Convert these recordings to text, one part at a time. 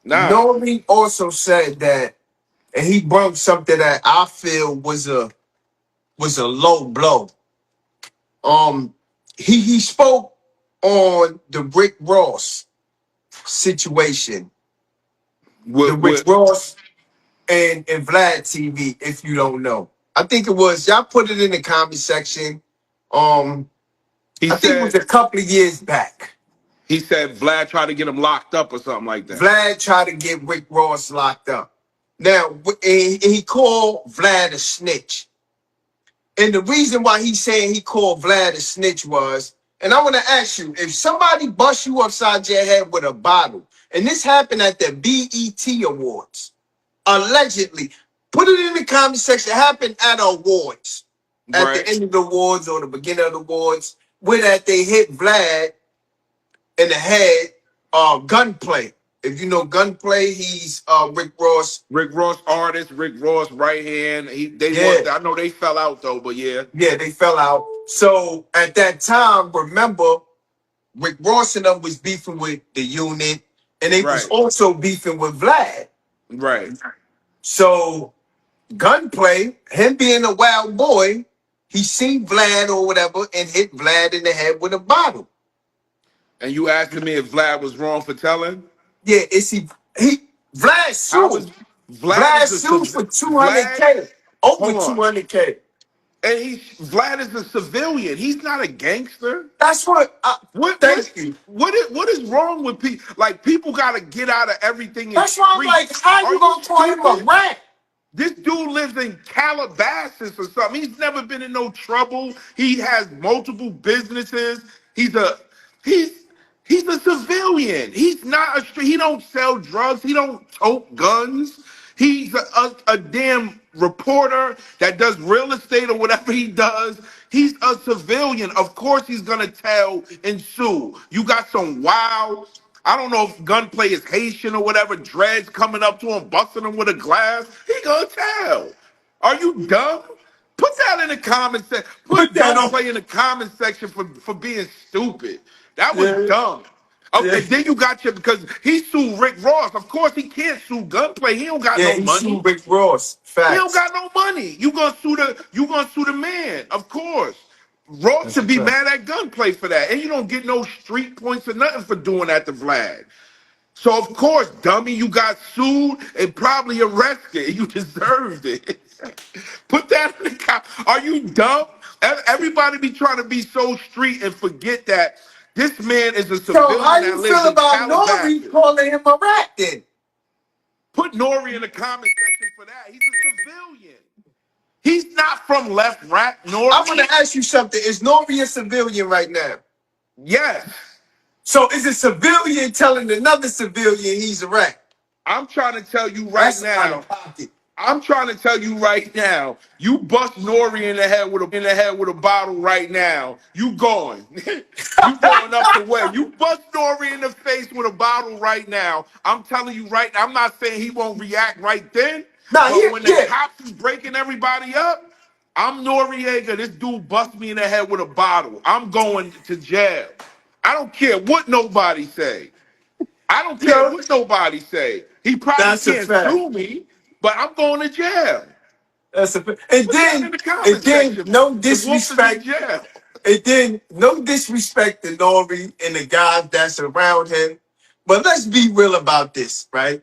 Nah. N.O.R.E also said that, and he brought something that I feel was a low blow. Um, he spoke on the Rick Ross situation, the Rick What Ross and Vlad TV. If you don't know, I think it was y'all put it in the comment section. Um, he I think it was said? a couple of years back. He said Vlad tried to get him locked up or something like that. Vlad tried to get Rick Ross locked up. Now, and he called Vlad a snitch. And the reason why he's saying he called Vlad a snitch was, and I want to ask you, if somebody busts you upside your head with a bottle, and this happened at the BET Awards, allegedly, put it in the comment section. It happened at awards, at the Right. end of the awards or the beginning of the awards, where that they hit Vlad in the head, gunplay. If you know gunplay, he's Rick Ross. Rick Ross artist, Rick Ross right hand. They Yeah, was I know they fell out though, but yeah. yeah, they fell out. So at that time, remember, Rick Ross and them was beefing with the unit, and they was Right. also beefing with Vlad. Right. So gunplay, him being a wild boy, he seen Vlad or whatever and hit Vlad in the head with a bottle. And you asking me if Vlad was wrong for telling? Yeah, it's he Vlad How is sued. Vlad Vlad is a sued for Vlad? 200K. Over Hold on. 200K. And Vlad is a civilian. He's not a gangster. That's what What what thank you. what is wrong with people? Like people got to get out of everything in That's why I'm like, streets. how Are you you gonna call him a stupid? rat? This dude lives in Calabasas or something. He's never been in no trouble. He has multiple businesses. He's a he's he's a civilian. He's not a he don't sell drugs. He don't tote guns. He's a damn reporter that does real estate or whatever he does. He's a civilian. Of course he's gonna tell and sue. You got some wild, I don't know if gunplay is Haitian or whatever, dreads coming up to him, busting him with a glass. He gonna tell. Are you dumb? Put that in the comment section. Put Put that on. gunplay in the comment section for being stupid. That was Yeah, dumb. yeah. Okay, then you got your because he sued Rick Ross. Of course, he can't sue gunplay. He don't got Yeah, no he money. sued Rick Ross. He don't Facts. got no money. You gonna sue the man, of course. Ross That's a should be fact. mad at gunplay for that. And you don't get no street points or nothing for doing that to Vlad. So of course, dummy, you got sued and probably arrested. You deserved it. Put that in the Are you dumb? Everybody be trying to be so street and forget that this man is a So how civilian that you lives feel in about N.O.R.E Calabasas. calling him a rat then? Put N.O.R.E in the comment section for that. He's a civilian. He's not from left rat I want N.O.R.E. to ask you something. Is N.O.R.E a civilian right now? Yes. So is a civilian telling another civilian he's a rat? I'm trying to tell you right That's out now. of pocket. I'm trying to tell you right now. You bust N.O.R.E in the head with a bottle right now. You going? You going up the way? You bust N.O.R.E in the face with a bottle right now. I'm telling you right now. I'm not saying he won't react right then, Nah, but when the yeah. cops is breaking everybody up, I'm Noriega. This dude bust me in the head with a bottle. I'm going to jail. I don't care what nobody say. I don't care Yo, what nobody say. He probably that's a can't fact. sue me, but I'm going to jail. That's a fact. And Put that in then, the and comment then, section. no The wolf is in disrespect. jail. And then, no disrespect to N.O.R.E and the guys that's around him. But let's be real about this, right?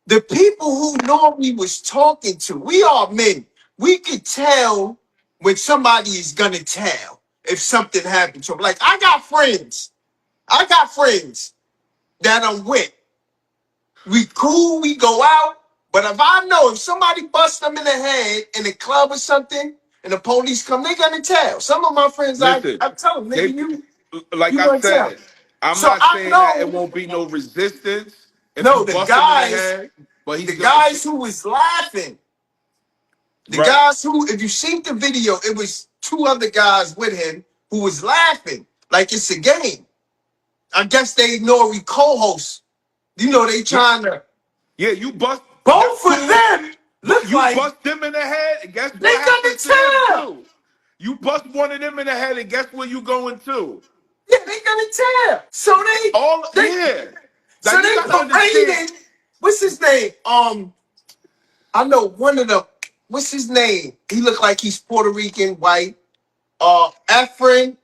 The people who N.O.R.E was talking to, we are men. We could tell when somebody is gonna tell if something happened to him. Like I got friends that I'm with. We cool, we go out. But if I know if somebody busts them in the head in a club or something, and the police come, they gonna tell. Some of my friends, Listen, I tell them, nigga, they like you I gonna tell. said, I'm So not I saying that it know, won't be no resistance if you no, bust him in the head, but the he's gonna guys who was laughing, the right. guys who, if you seen the video, it was two other guys with him who was laughing like it's a game. I guess they know we co-hosts. You know, they Yeah, trying to, yeah, you bust them both of two, them but look you like bust them in the head, and guess they what gonna happens to them tell. too? You bust one of them in the head, and guess where you going to? Yeah, they gonna tell. So All they yeah. So Like you they gotta understand. parading. What's his name? I know one of the. What's his name? He looked like he's Puerto Rican, white. Ephraim,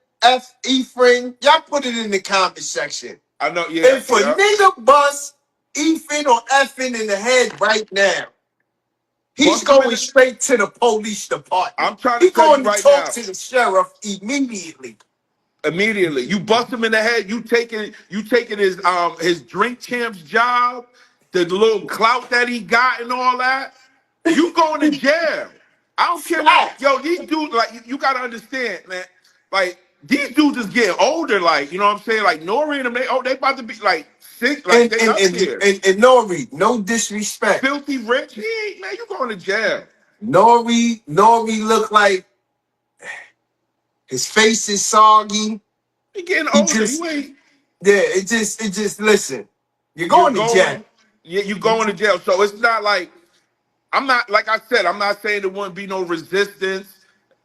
Ephraim. Y'all put it in the comment section. I know, yeah, If a yeah. nigga bust Ephraim or effing in the head right now, he's Bust him in going the, straight to the police department. I'm trying to He tell you going to right talk now, to the sheriff immediately. immediately. You bust him in the head, you taking his drink champs job, the little clout that he got and all that, you going to jail. I don't care what Facts. yo, these dudes, like you gotta understand, man. Like these dudes is getting older, like, you know what I'm saying? Like N.O.R.E and them, they about to be like sick, like And they and up and there. and, and N.O.R.E, no disrespect. Filthy rich, he ain't, man, you going to jail. N.O.R.E look like his face is soggy. You getting He older. just You ain't yeah, it just listen. You're you're going to jail. going, yeah, you going to jail. So it's not like I'm not like I said, I'm not saying there wouldn't be no resistance.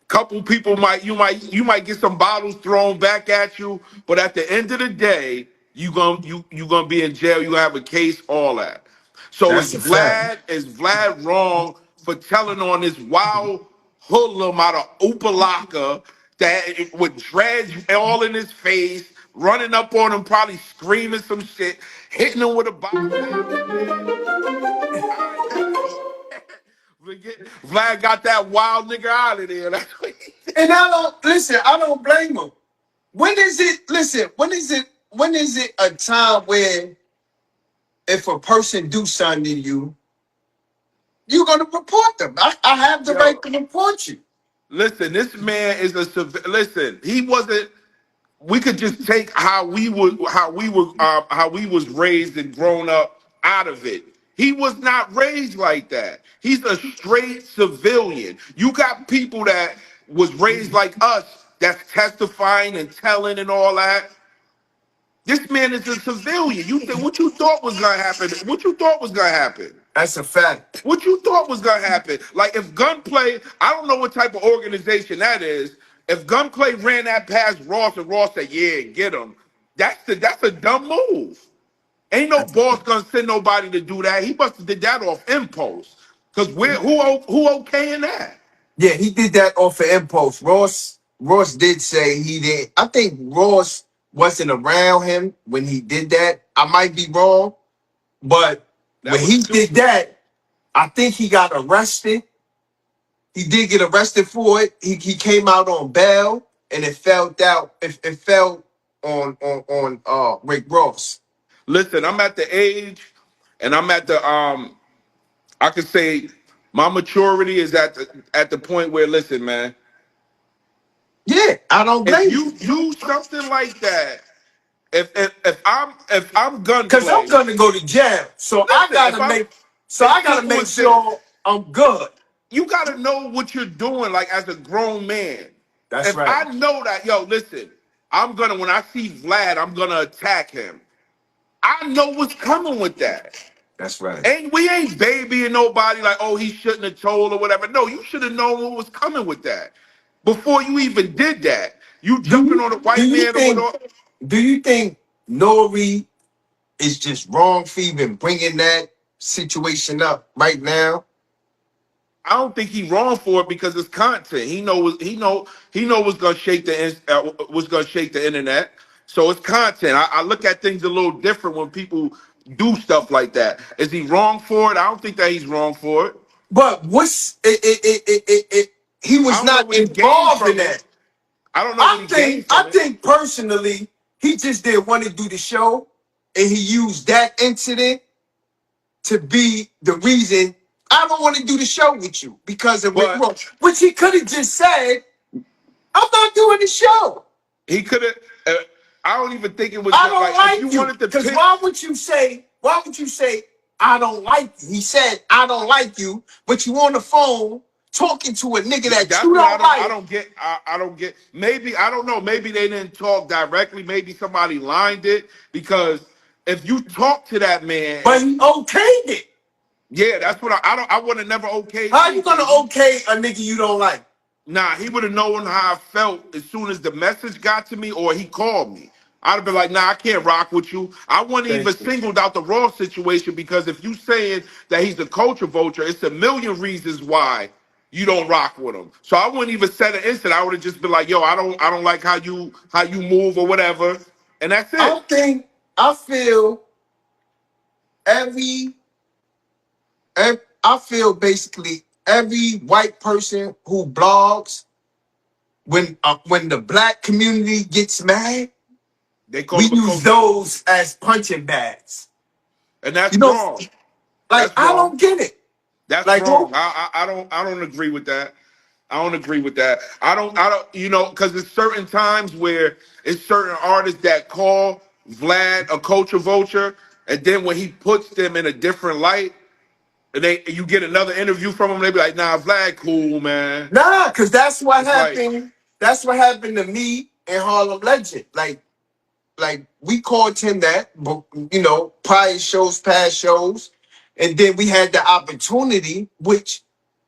Couple people might get some bottles thrown back at you, but at the end of the day, you gonna be in jail. You gonna have a case, all that. So That's a fact. Is Vlad wrong for telling on this wild hoodlum out of Upalaka that with dreads all in his face, running up on him, probably screaming some shit, hitting him with a bottle? Nah, Vlad got that wild nigga out of there. That's what he did. And I don't listen. I don't blame him. When is it? Listen. When is it? When is it a time when if a person do something to you, you're gonna report them? I have the right Yo, to report you. listen, this man is a listen. He wasn't. We could just take how we was raised and grown up out of it. He was not raised like that. He's a straight civilian. You got people that was raised like us that's testifying and telling and all that. This man is a civilian. You think what you thought was gonna happen? What you thought was gonna happen? That's a fact. What you thought was gonna happen? Like if Gunplay, I don't know what type of organization that is. If Gunplay ran that past Ross and Ross said, "Yeah, get him," that's a dumb move. Ain't no boss gonna send nobody to do that. He must have did that off impulse. Cause who okaying that? Yeah, he did that off of impulse. Ross did say he did. I think Ross wasn't around him when he did that. I might be wrong, but when That was he did stupid. that, I think he got arrested. He did get arrested for it. He came out on bail, and it fell out. It fell on Rick Ross. Listen, I'm at the age, and I'm at the I could say my maturity is at the point where, listen, man, Yeah, I don't if blame you you, do something like that, if I'm cause I'm Gunplay, gonna go to jail. So I listen, gotta make. So it's I gotta simple make as this. sure I'm good. You gotta know what you're doing, like as a grown man. That's If right. I know that, yo, listen, when I see Vlad, I'm gonna attack him. I know what's coming with that. That's right. And we ain't babying nobody like, oh, he shouldn't have told or whatever. No, you should have known what was coming with that before you even did that. You Do jumping you on a do white you man or think whatever. do you think N.O.R.E is just wrong for even bringing that situation up right now? I don't think he wrong for it because it's content. He know what's gonna shake what's gonna shake the internet. So it's content. I look at things a little different when people do stuff like that. Is he wrong for it? I don't think that he's wrong for it. But he I was don't know not what he gained involved in from it. that. I don't know what I he think gained I from it. think personally, he just didn't want to do the show, and he used that incident to be the reason I don't want to do the show with you because of Rick But Ross. Which he could have just said, I'm not doing the show. he could have. I don't even think it was I don't like if you like you. wanted to Because pick. why would you say, I don't like you? He said, I don't like you, but you on the phone talking to a nigga that That's you what don't I like. don't get. I don't get. Maybe I don't know. Maybe they didn't talk directly. Maybe somebody lined it because if you talk to that man, But he okayed it. yeah, that's what I don't. I would have never okayed How you gonna anything. okay a nigga you don't like? Nah, he would have known how I felt as soon as the message got to me or he called me. I'd have been like, nah, I can't rock with you. I wouldn't even Thank you. singled out the Raw situation because if you saying that he's a culture vulture, it's a million reasons why you don't rock with him. So I wouldn't even set an instant. I would have just been like, yo, I don't like how you move or whatever. And that's I it. think I feel every, I feel basically every white person who blogs, when the black community gets mad, They call we him a use culture vulture. those as punching bags. And that's You know, wrong. like That's I wrong. don't get it. That's Like wrong. who? I don't agree with that. I don't agree with that. I don't because there's certain times where it's certain artists that call Vlad a culture vulture, and then when he puts them in a different light, and you get another interview from him, they be like, nah, Vlad cool, man. Nah, because that's what It's like, happened. That's what happened to me and Harlem Legend. Like we called him that, but prior shows, past shows, and then we had the opportunity, which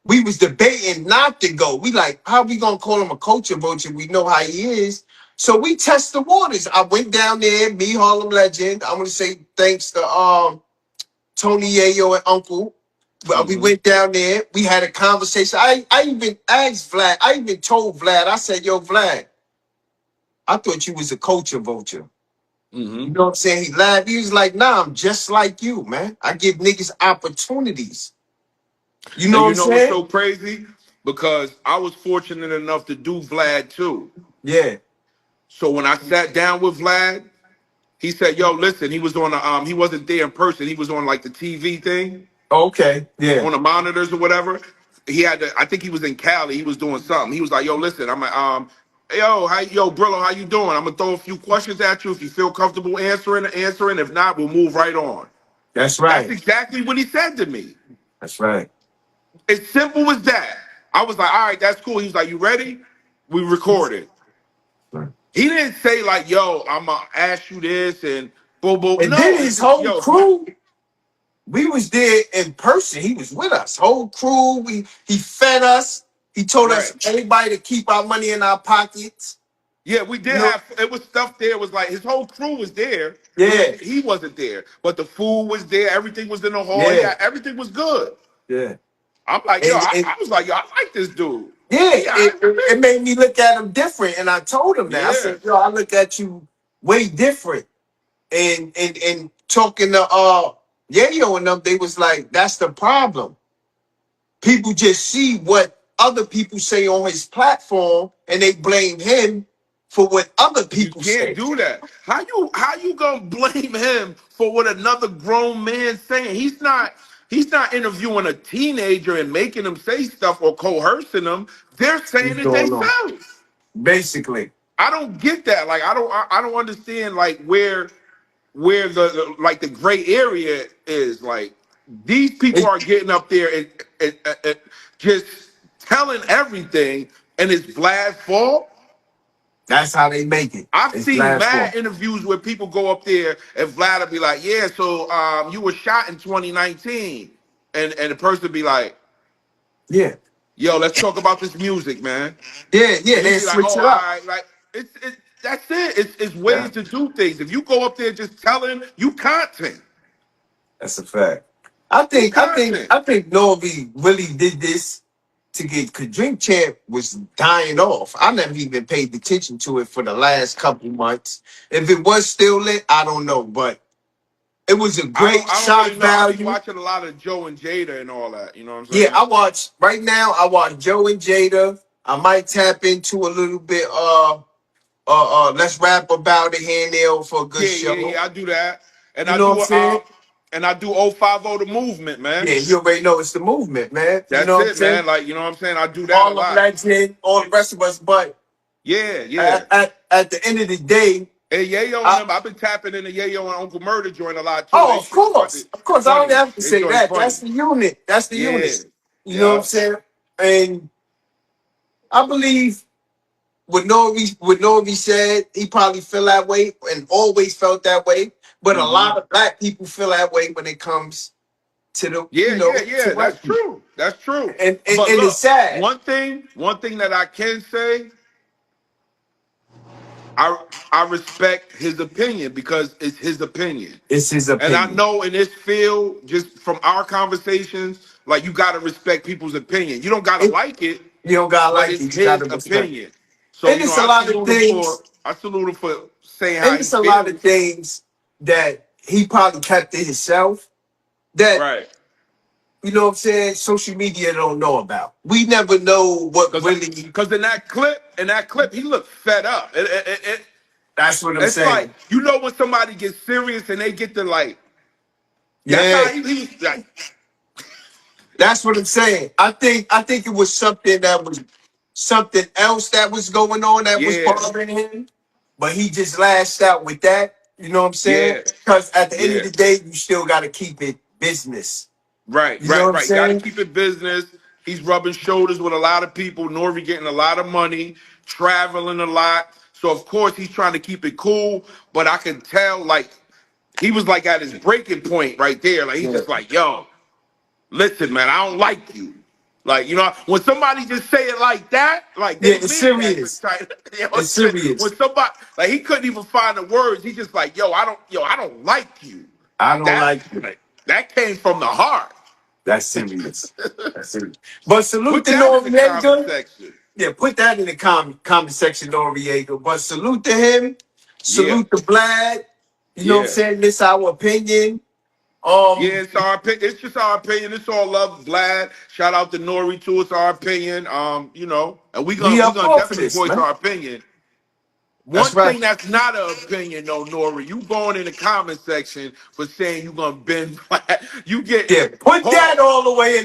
we was debating not to go. We like, how we gonna call him a culture vulture? We know how he is. So we test the waters. I went down there, me, Harlem Legend. I want to say thanks to Tony Yayo and Uncle. We mhm. went down there. We had a conversation. I even asked Vlad. I even told Vlad. I said, "Yo, Vlad, I thought you was a culture vulture." You Hmm. know what I'm saying? He laughed. He was like, "Nah, I'm just like you, man. I give niggas opportunities." You know And what you I'm know what's saying? so crazy? Because I was fortunate enough to do Vlad too. Yeah. So when I sat down with Vlad, he said, "Yo, listen." He was on the he wasn't there in person. He was on like the TV thing Okay. Yeah. on the monitors or whatever. He had to. I think he was in Cali. He was doing something. He was like, "Yo, listen." I'm like, yo, Brillo, how you doing? I'm gonna throw a few questions at you. If you feel comfortable answering. If not, we'll move right on." That's That's right. exactly what he said to me. That's right. It's simple as that. I was like, "All right, that's cool." He was like, "You ready?" We recorded. He didn't say like, "Yo, I'm gonna ask you this," and boom, boom. And then No, it's his just, whole yo, you crew, we was there in person. He was with us. Whole crew. He fed us. He told us right. everybody to keep our money in our pockets. Yeah, we did You know? have it was stuff there. It was like his whole crew was there. It was Yeah. just he wasn't there, but the food was there. Everything was in the hall. Yeah. Yeah, everything was good. Yeah. I'm like, yo, And, I, and I was like, yo, I like this dude. yeah, He all right with it me. made me look at him different. And I told him that. I Yeah, said, yo, I look at you way different. And talking to Yayo and them, they was like, that's the problem. People just see what other people say on his platform and they blame him for what other you people can't say. do that. How you gonna blame him for what another grown man saying? He's not interviewing a teenager and making them say stuff or coercing them. They're saying What's it going on? themselves. Basically. I don't get that. Like I don't understand like where like the gray area is. Like these people It, are getting up there and just telling everything, and it's Vlad's fault. that's how they make it. I've It's seen last mad one. interviews where people go up there and Vlad will be like, "Yeah, so you were shot in 2019," and the person be like, Yeah. "Yo, let's talk about this music, man." Yeah, yeah, And he'd they be like, "Oh, switch all it up. right, like it's that's it. It's Yeah, ways to do things. If you go up there just telling you content, that's a fact. I you think I think content. I think N.O.R.E really did this to get because Drink Champ was dying off. I never even paid attention to it for the last couple months. If it was still lit, I don't know, but it was a I don't great I don't shock really know. I be value. watching a lot of Joe and Jada and all that. You know what I'm Yeah, saying? I watch right now. I watch Joe and Jada. I might tap into a little bit. Let's rap about it here and there for a good Yeah, yeah, show. yeah. I do that, and You I know what do I'm saying? and I do 050 the movement, Yeah, man. you already know it's the movement, man. You That's know what I'm it, saying? man. Like you know what I'm saying. I do that a All of lot. Legend, all the rest of us. But Yeah, yeah. at the end of the day, Hey, Yayo and I, them. I've been tapping into Yayo and Uncle Murder joint a lot too. oh, They of shit funny, course, of course. I don't funny. have to They say joint that. That's funny. the unit. That's the Yeah, unit. You know what I'm yeah. saying? And I believe what N.O.R.E said, he probably feel that way and always felt that way. But a Hmm. lot of black people feel that way when it comes to the, Yeah, yeah, to yeah. That's white people. true. That's true. And But it's look, sad. one thing that I can say, I I respect his opinion because it's his opinion. It's his And I opinion. know in this field, just from our conversations, like you gotta respect people's opinion. You don't gotta It, like it, you don't gotta but like it's it. You his gotta respect. opinion. So And you know, it's a lot of things. I salute him for saying how And he it's a lot feels. of things that he probably kept to himself. That, Right. you know what I'm saying, social media don't know about. We never know what Because really. because in that clip, he looked fed up. That's what I'm It's like saying. you know when somebody gets serious and they get to like. That's Yeah, how he was like. that's what I'm saying. I think it was something that was something else that was going on that was Yeah, bothering him, but he just lashed out with that. You know what I'm saying? yeah, Because at the end of yeah. the day, you still got to keep it business. Right, You know what right, I'm right. Got to saying? keep it business. He's rubbing shoulders with a lot of people. N.O.R.E getting a lot of money, traveling a lot. So of course he's trying to keep it cool. But I can tell, like he was like at his breaking point right there. Like he's Yeah. just like, "Yo, listen, man, I don't like you." Like you know, when somebody just say it like that, like Yeah, they it's mean that. serious. Type. You know, It's serious. when somebody like he couldn't even find the words. He just like, I don't like you. I don't That like it. like, that came from the heart. That's serious. That's serious. But salute Put to that in the comment Noriega. section. Yeah, put that in the comment section, Noriega. But salute to him. Yeah, Salute to Vlad. You know what I'm yeah, saying? This our opinion. yeah. It's our opinion. It's just our opinion. It's all love, Vlad. Shout out to N.O.R.E too. It's our opinion. You know, and We we up gonna off for definitely this, voice man. our opinion. That's One right. thing that's not an opinion, though, N.O.R.E, you going in the comment section for saying you gonna bend Vlad. You get Yeah, put that pause. all the way in.